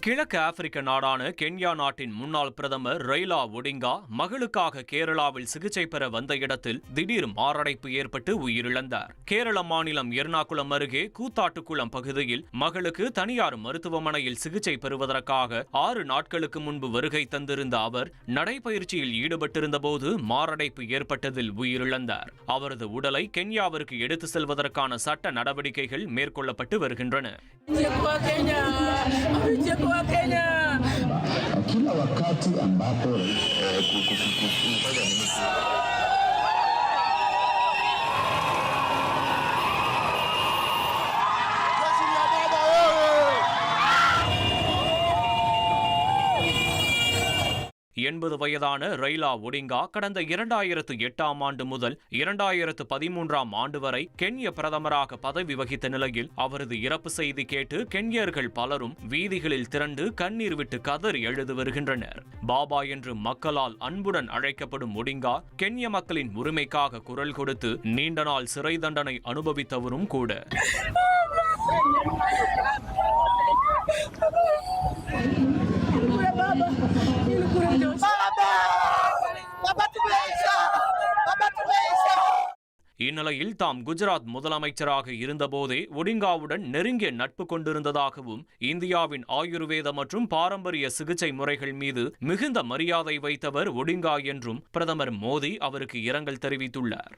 கிழக்கு ஆப்பிரிக்க நாடான கென்யா நாட்டின் முன்னாள் பிரதமர் ரெய்லா ஒடிங்கா மகளுக்காக கேரளாவில் சிகிச்சை பெற வந்த இடத்தில் திடீர் மாரடைப்பு ஏற்பட்டு உயிரிழந்தார். கேரள மாநிலம் எர்ணாகுளம் அருகே கூத்தாட்டுக்குளம் பகுதியில் மகளுக்கு தனியார் மருத்துவமனையில் சிகிச்சை பெறுவதற்காக 6 நாட்களுக்கு முன்பு வருகை தந்திருந்த அவர் நடைபயிற்சியில் ஈடுபட்டிருந்த போது மாரடைப்பு ஏற்பட்டதில் உயிரிழந்தார். அவரது உடலை கென்யாவிற்கு எடுத்து செல்வதற்கான சட்ட நடவடிக்கைகள் மேற்கொள்ளப்பட்டு வருகின்றன. Kila wakati ambapo வயதான ரெய்லா ஒடிங்கா கடந்த 2008ஆம் ஆண்டு முதல் 2013ஆம் ஆண்டு வரை கென்ய பிரதமராக பதவி வகித்த நிலையில் அவரது இறப்பு செய்தி கேட்டு கென்யர்கள் பலரும் வீதிகளில் திரண்டு கண்ணீர் விட்டு கதறி எழுது வருகின்றனர். பாபா என்று மக்களால் அன்புடன் அழைக்கப்படும் ஒடிங்கா கென்ய மக்களின் உரிமைக்காக குரல் கொடுத்து நீண்ட நாள் சிறை தண்டனை அனுபவித்தவரும் கூட. இந்நிலையில் தாம் குஜராத் முதலமைச்சராக இருந்தபோதே ஒடிங்காவுடன் நெருங்கிய நட்பு கொண்டிருந்ததாகவும் இந்தியாவின் ஆயுர்வேத மற்றும் பாரம்பரிய சிகிச்சை முறைகள் மீது மிகுந்த மரியாதை வைத்தவர் ஒடிங்கா என்றும் பிரதமர் மோடி அவருக்கு இரங்கல் தெரிவித்துள்ளார்.